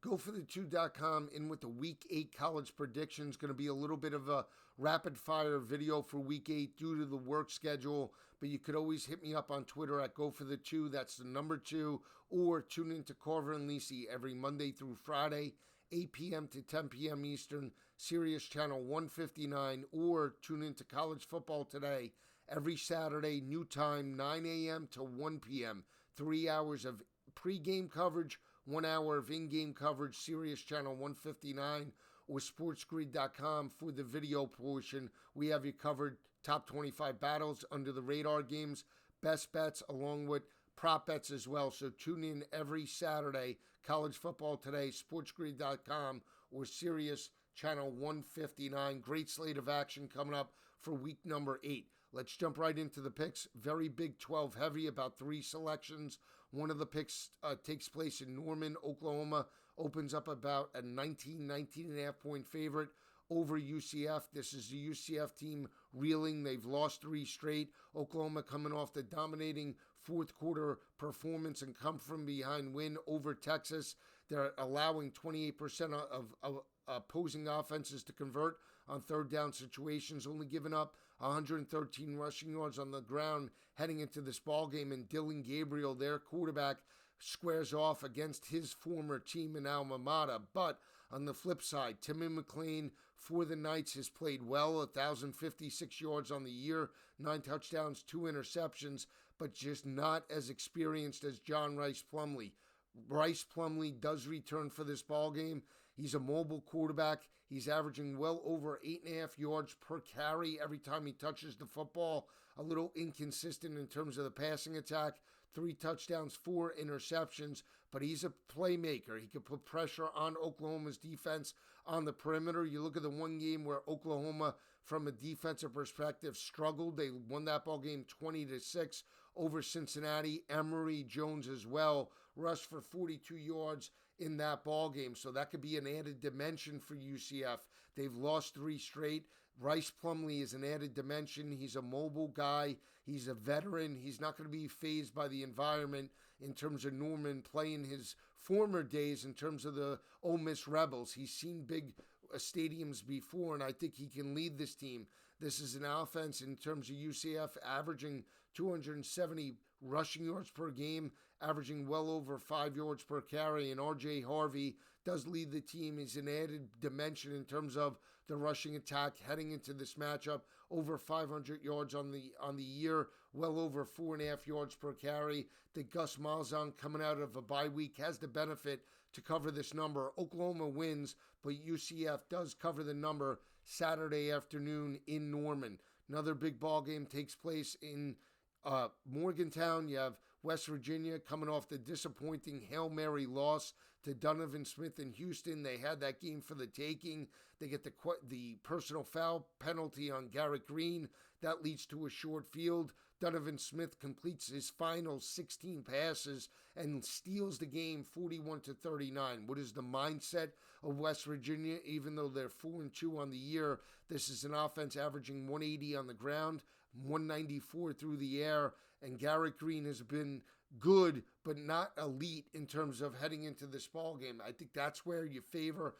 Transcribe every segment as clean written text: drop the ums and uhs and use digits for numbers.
GoForThe2.com in with the Week 8 college predictions. Going to be a little bit of a rapid-fire video for Week 8 due to the work schedule, but you could always hit me up on Twitter at GoForThe2, that's the number 2, or tune into Carver and Lisi every Monday through Friday, 8 p.m. to 10 p.m. Eastern, Sirius Channel 159, or tune into College Football Today every Saturday, new time, 9 a.m. to 1 p.m., 3 hours of pre-game coverage, 1 hour of in-game coverage, Sirius Channel 159 or SportsGrid.com for the video portion. We have you covered top 25 battles, under the radar games, best bets, along with prop bets as well. So tune in every Saturday, College Football Today, SportsGrid.com or Sirius Channel 159. Great slate of action coming up for week number 8. Let's jump right into the picks. Very Big 12 heavy, about 3 selections. One of the picks takes place in Norman, Oklahoma. Opens up about a 19.5 point favorite over UCF. This is the UCF team reeling. They've lost 3 straight. Oklahoma coming off the dominating fourth quarter performance and come from behind win over Texas. They're allowing 28% of opposing offenses to convert on third down situations, only giving up 113 rushing yards on the ground heading into this ball game. And Dillon Gabriel, their quarterback, squares off against his former team in alma mater. But on the flip side, Timmy McClain for the Knights has played well, 1,056 yards on the year, 9 touchdowns, 2 interceptions, but just not as experienced as John Rhys Plumlee. Rhys Plumlee does return for this ball game. He's a mobile quarterback. He's averaging well over 8.5 yards per carry every time he touches the football. A little inconsistent in terms of the passing attack. 3 touchdowns, 4 interceptions, but he's a playmaker. He can put pressure on Oklahoma's defense on the perimeter. You look at the one game where Oklahoma, from a defensive perspective, struggled. They won that ball game 20-6 over Cincinnati. Emory Jones as well rushed for 42 yards in that ball game, so that could be an added dimension for UCF. They've lost 3 straight. Rhys Plumlee is an added dimension. He's a mobile guy. He's a veteran. He's not going to be fazed by the environment in terms of Norman playing his former days in terms of the Ole Miss Rebels. He's seen big stadiums before, and I think he can lead this team. This is an offense in terms of UCF averaging 270 rushing yards per game, averaging well over 5 yards per carry, and R.J. Harvey does lead the team. He's an added dimension in terms of the rushing attack heading into this matchup. Over 500 yards on the year, well over 4.5 yards per carry. The Gus Malzahn, coming out of a bye week, has the benefit to cover this number. Oklahoma wins, but UCF does cover the number Saturday afternoon in Norman. Another big ball game takes place in Morgantown. You have West Virginia coming off the disappointing Hail Mary loss to Donovan Smith in Houston. They had that game for the taking. They get the personal foul penalty on Garrett Green. That leads to a short field. Donovan Smith completes his final 16 passes and steals the game 41-39. What is the mindset of West Virginia? Even though they're 4-2 on the year, this is an offense averaging 180 on the ground, 194 through the air, and Garrett Green has been good, but not elite in terms of heading into this ball game. I think that's where you favor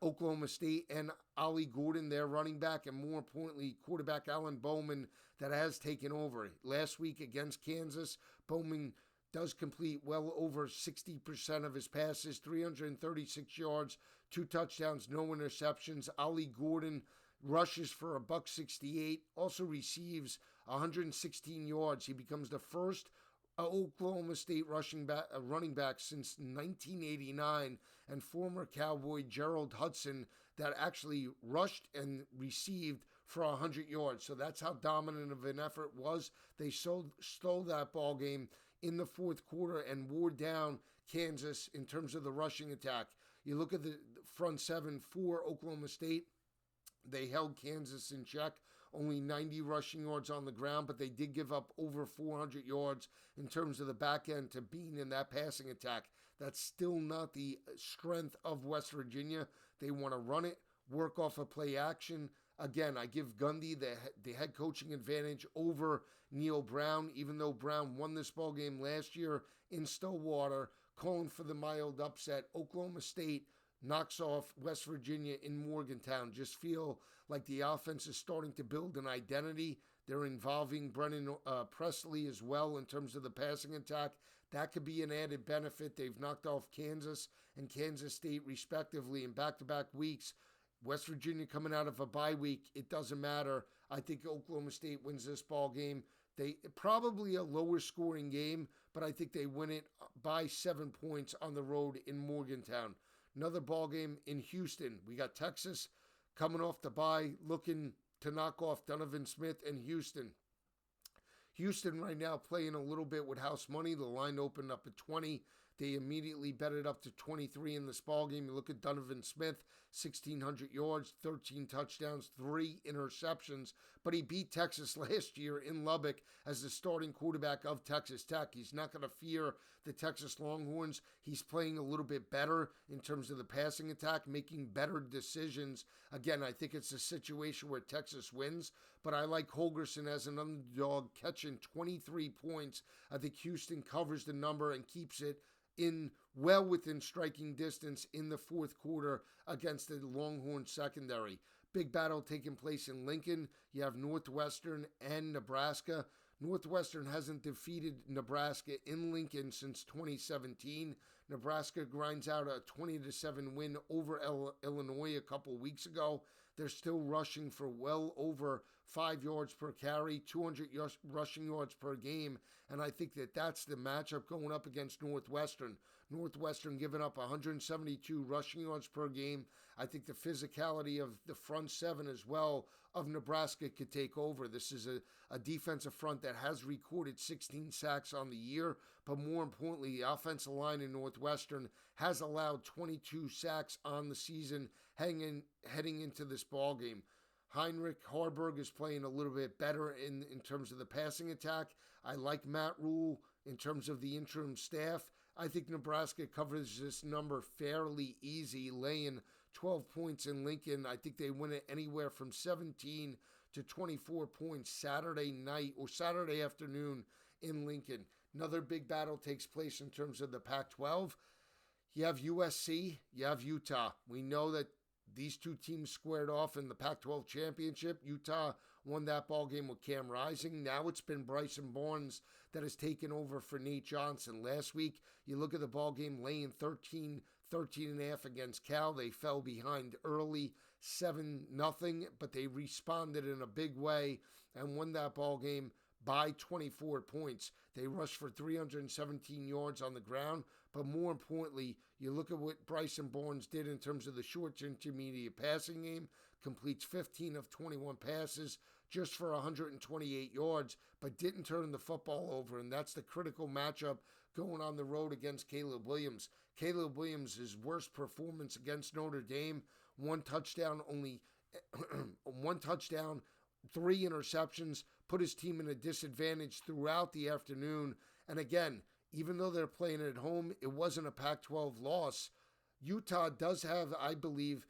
Oklahoma State and Ollie Gordon, their running back, and more importantly, quarterback Alan Bowman, that has taken over. Last week against Kansas, Bowman does complete well over 60% of his passes, 336 yards, 2 touchdowns, no interceptions. Ollie Gordon rushes for $168, also receives 116 yards. He becomes the first Oklahoma State running back since 1989, and former Cowboy Gerald Hudson that actually rushed and received for 100 yards. So that's how dominant of an effort was. They stole that ball game in the fourth quarter and wore down Kansas in terms of the rushing attack. You look at the front seven for Oklahoma State. They held Kansas in check, only 90 rushing yards on the ground, but they did give up over 400 yards in terms of the back end to Bean in that passing attack. That's still not the strength of West Virginia. They want to run it, work off a play action. Again, I give Gundy the head coaching advantage over Neil Brown, even though Brown won this ball game last year in Stillwater, calling for the mild upset. Oklahoma State knocks off West Virginia in Morgantown. Just feel like the offense is starting to build an identity. They're involving Brennan Presley as well in terms of the passing attack. That could be an added benefit. They've knocked off Kansas and Kansas State respectively in back-to-back weeks. West Virginia coming out of a bye week, it doesn't matter. I think Oklahoma State wins this ball game. They probably a lower scoring game, but I think they win it by 7 points on the road in Morgantown. Another ball game in Houston. We got Texas coming off the bye, looking to knock off Donovan Smith and Houston. Houston right now playing a little bit with house money. The line opened up at 20. They immediately bet it up to 23 in this ball game. You look at Donovan Smith, 1,600 yards, 13 touchdowns, 3 interceptions. But he beat Texas last year in Lubbock as the starting quarterback of Texas Tech. He's not going to fear the Texas Longhorns. He's playing a little bit better in terms of the passing attack, making better decisions. Again, I think it's a situation where Texas wins, but I like Holgorsen as an underdog catching 23 points. I think Houston covers the number and keeps it in well within striking distance in the fourth quarter against the Longhorn secondary. Big battle taking place in Lincoln. You have Northwestern and Nebraska. Northwestern hasn't defeated Nebraska in Lincoln since 2017. Nebraska grinds out a 20-7 win over Illinois a couple weeks ago. They're still rushing for well over 5 yards per carry, 200 rushing yards per game, and I think that that's the matchup going up against Northwestern. Northwestern giving up 172 rushing yards per game. I think the physicality of the front seven as well of Nebraska could take over. This is a defensive front that has recorded 16 sacks on the year, but more importantly, the offensive line in Northwestern has allowed 22 sacks on the season heading into this ball game. Heinrich Haarberg is playing a little bit better in terms of the passing attack. I like Matt Rule in terms of the interim staff. I think Nebraska covers this number fairly easy, laying 12 points in Lincoln. I think they win it anywhere from 17 to 24 points Saturday night or Saturday afternoon in Lincoln. Another big battle takes place in terms of the Pac-12. You have USC, you have Utah. We know that these two teams squared off in the Pac-12 championship. Utah won that ball game with Cam Rising. Now it's been Bryson Barnes that has taken over for Nate Johnson. Last week, you look at the ball game laying 13.5 against Cal. They fell behind early 7-0, but they responded in a big way and won that ball game by 24 points. They rushed for 317 yards on the ground, but more importantly, you look at what Bryson Barnes did in terms of the short to intermediate passing game, completes 15 of 21 passes just for 128 yards, but didn't turn the football over, and that's the critical matchup going on the road against Caleb Williams. Caleb Williams' worst performance against Notre Dame, one touchdown, 3 interceptions, put his team in a disadvantage throughout the afternoon. And again, even though they're playing at home, it wasn't a Pac-12 loss. Utah does have, I believe,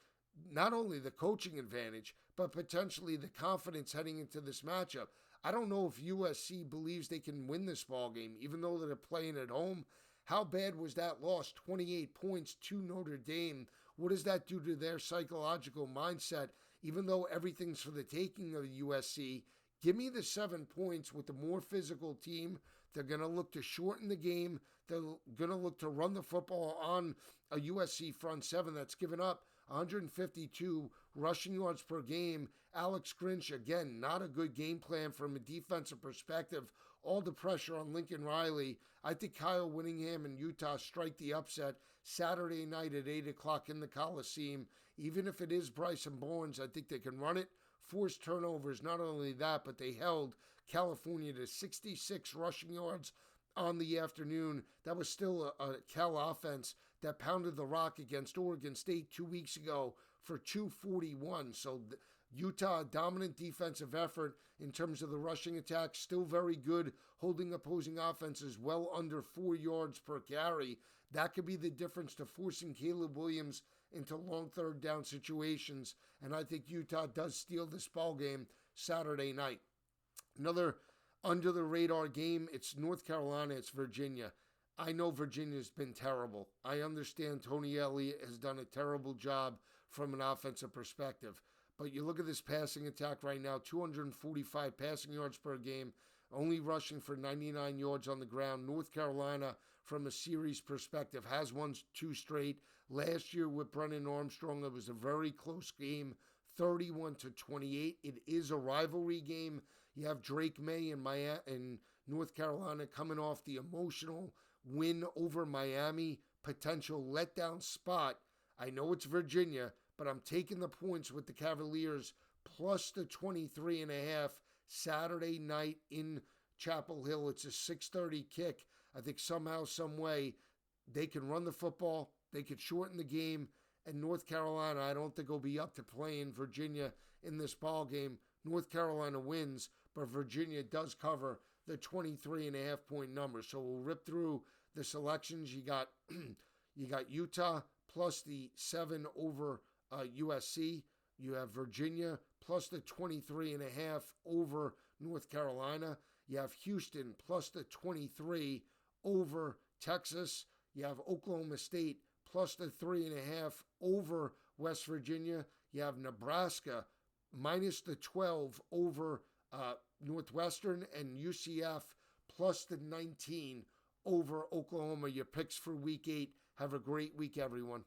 not only the coaching advantage, but potentially the confidence heading into this matchup. I don't know if USC believes they can win this ball game, even though they're playing at home. How bad was that loss? 28 points to Notre Dame. What does that do to their psychological mindset? Even though everything's for the taking of USC, give me the 7 points with the more physical team. They're going to look to shorten the game. They're going to look to run the football on a USC front seven that's given up 152 rushing yards per game. Alex Grinch, again, not a good game plan from a defensive perspective. All the pressure on Lincoln Riley. I think Kyle Whittingham and Utah strike the upset Saturday night at 8 o'clock in the Coliseum. Even if it is Bryson Barnes, I think they can run it. Forced turnovers, not only that, but they held California to 66 rushing yards on the afternoon. That was still a Cal offense that pounded the rock against Oregon State 2 weeks ago for 241. So Utah, dominant defensive effort in terms of the rushing attack, still very good, holding opposing offenses well under 4 yards per carry. That could be the difference to forcing Caleb Williams into long third down situations, and I think Utah does steal this ball game Saturday night. Another under-the-radar game, it's North Carolina, it's Virginia. I know Virginia's been terrible. I understand Tony Elliott has done a terrible job from an offensive perspective. But you look at this passing attack right now, 245 passing yards per game, only rushing for 99 yards on the ground. North Carolina, from a series perspective, has won 2 straight. Last year with Brennan Armstrong, it was a very close game, 31-28. It is a rivalry game. You have Drake May in North Carolina coming off the emotional win over Miami, potential letdown spot. I know it's Virginia, but I'm taking the points with the Cavaliers plus the 23.5 Saturday night in Chapel Hill. It's a 6:30 kick. I think somehow, some way, they can run the football. They could shorten the game. And North Carolina, I don't think will be up to playing Virginia in this ball game. North Carolina wins, but Virginia does cover the 23.5 point number. So we'll rip through the selections. You got you got Utah plus the 7 over USC. You have Virginia plus the 23.5 over North Carolina. You have Houston plus the 23 over Texas. You have Oklahoma State plus the 3.5 over West Virginia. You have Nebraska minus the 12 over Northwestern, and UCF plus the 19 over Oklahoma. Your picks for week 8. Have a great week, everyone.